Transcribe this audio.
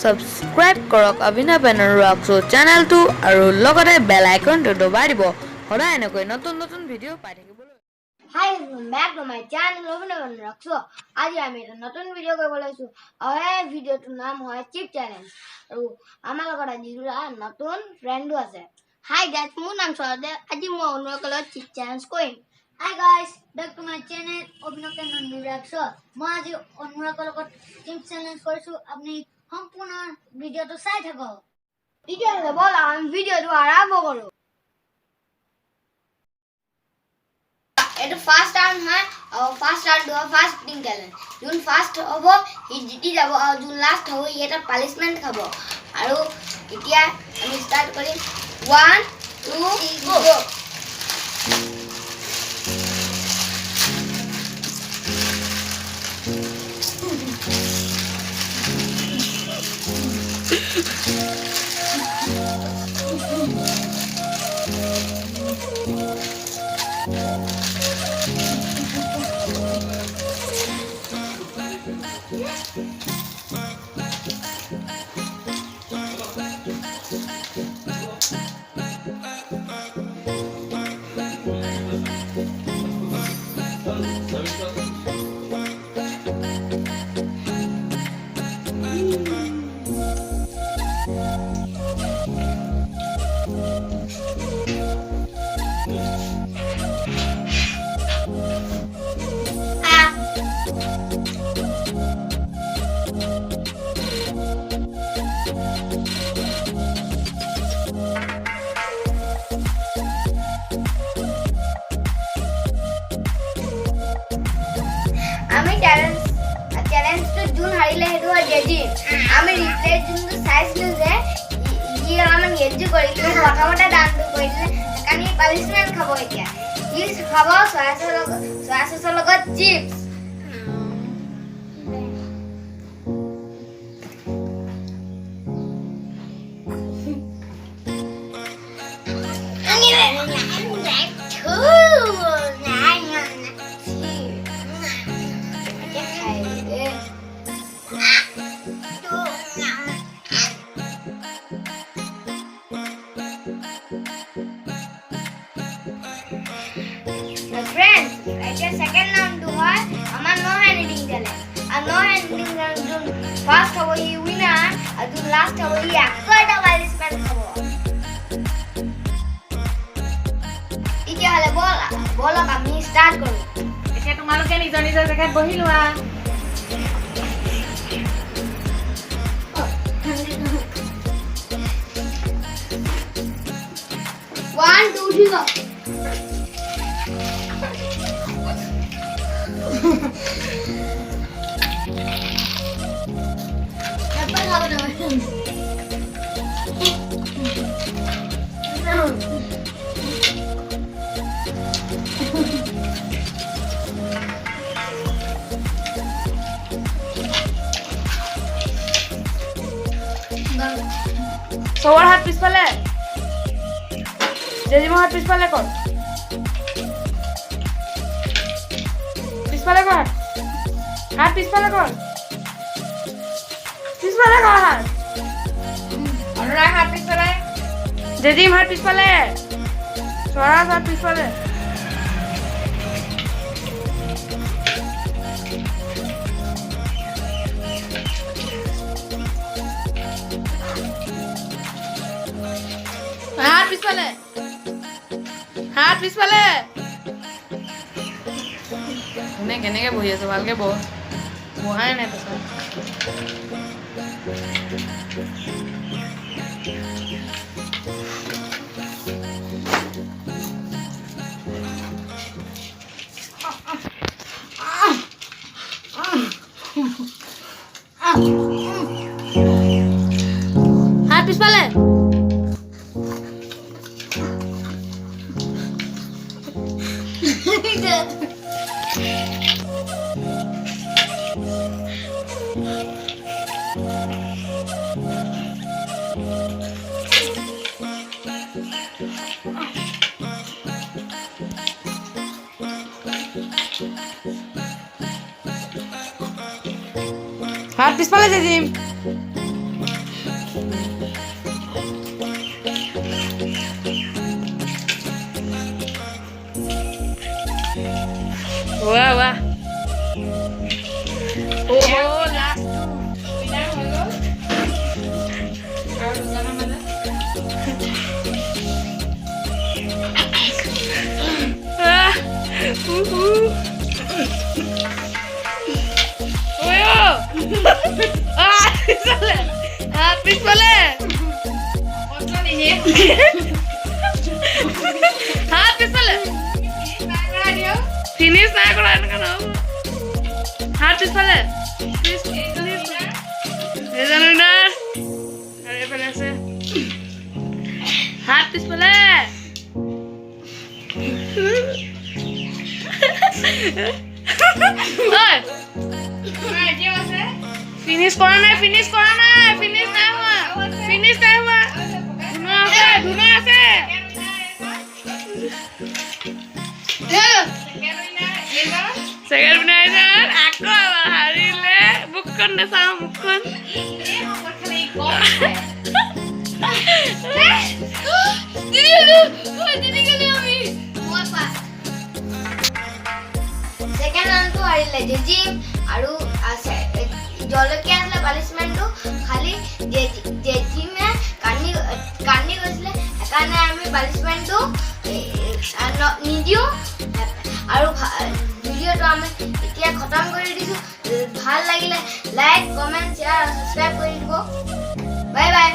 Subscribe কৰক অভিনৱ Benar rocks চেনেলটো আৰু লগতে বেল আইকনটো দবাই দিব সদায় এনেকৈ নতুন নতুন ভিডিঅ' পাই থাকিবলৈ। Hi, back to my channel Abhinav Benar rocks. আজি আমি এটা নতুন ভিডিঅ' কৰিব লৈছো আৰু এই ভিডিঅ'টোৰ নাম হয় চিপ চেলেঞ্জ আৰু আমাৰ লগত আজি নতুন ফ্ৰেণ্ডো আছে। Hi guys, মোৰ নাম সৰদেৱ। আজি মই আপোনালোকৰ লগত চিপ চেলেঞ্জ কৰিম। Hi guys, back to my channel Abhinav Benar rocks. মই আজি আপোনালোকৰ লগত চিপ চেলেঞ্জ কৰিছো। আপুনি সম্পূৰ্ণ ভিডিঅ'টো চাই থাকক। তেতিয়াহ'লে ব'ল আমি ভিডিঅ'টো আৰম্ভ কৰোঁ। এটা ফার্স্ট রাউন্ড হয় আর ফার্স্ট রাউন্ড হয় ফাস্টিং চ্যালেঞ্জ যোন ফার্স্ট হব হি জিতি যাব আর যোন লাস্ট হব হি এটা পানিশমেন্ট খাব আর এতিয়া আমি স্টার্ট করি 1 2 গো আমি চ্যালেঞ্জটো যোন হাৰিলে সেইটো হয় জেজি আমি ৰিপ্লে যোনটো চাইছিলোঁ যে ই আমাক এজি কৰিলে প্ৰথমতে ডাউনটো কৰিলে সেইকাৰণে পানিশমেণ্ট খাব এতিয়া ই খাব চয়া চচৰ লগত চিপছ Friends, এতিয়া সেকেন্ড রাউন্ড হয় আমার নো হ্যান্ড রিডিং চ্যালেঞ্জ আর no hand reading challenge first হবো ই উইনার আর যোন লাস্ট হবো ই একটা পানিশমেন্ট খাবো তেতিয়াহ'লে বলক আমি স্টার্ট কৰো এতিয়া তোমালোকে নিজৰ নিজৰ জেগাত বহি লোৱা। ওয়ান টু থ্রি গো চবৰ হাত পিছফালে জেজিমৰ হাত পিছফালে কৰ পিছফালে কৰ হাত পিছফালে কৰ হাত অনুৰাগ হাত পিছফালে জেজিম হাত পিছফালে স্বৰাজ হাত পিছফালে হাত পিছফালে কোনে কেনেকে বহি আছে ভালকে বহাই নাই পিছত হাত পিছফালে হাত পিছফালে জেজিম वाह वाह ओहो लास्ट विनर हो गयो और गाना बजा ओयो पिछले पिछले ओटो नहीं हाँ पिछले फिनिश ना करा इनका नाम हाँ पिछले रीजन विनर अरे पहले से हाथ पिछले ফিনিশ কৰা নাই ফিনিশ নাই হোৱা ধুনা আছে সেকেন্ড উইনাৰ আকৌ এবাৰ হাৰিলে মুখখন নেচাওঁ মুখখন सेकेंड राउंड तो हारिले जेजी আৰু জলকীয়া আসলে পানিশমেন্টটো খালি जेजी में কান্নি গৈছিলে একাৰণে আমি পানিশমেন্টটো নিদিও আৰু ভিডিওটো আমি এতিয়া খতম কৰি দিছো ভাল লাগিলে লাইক কমেন্ট শেয়াৰ আৰু সাবস্ক্রাইব কৰি দিব বাই বাই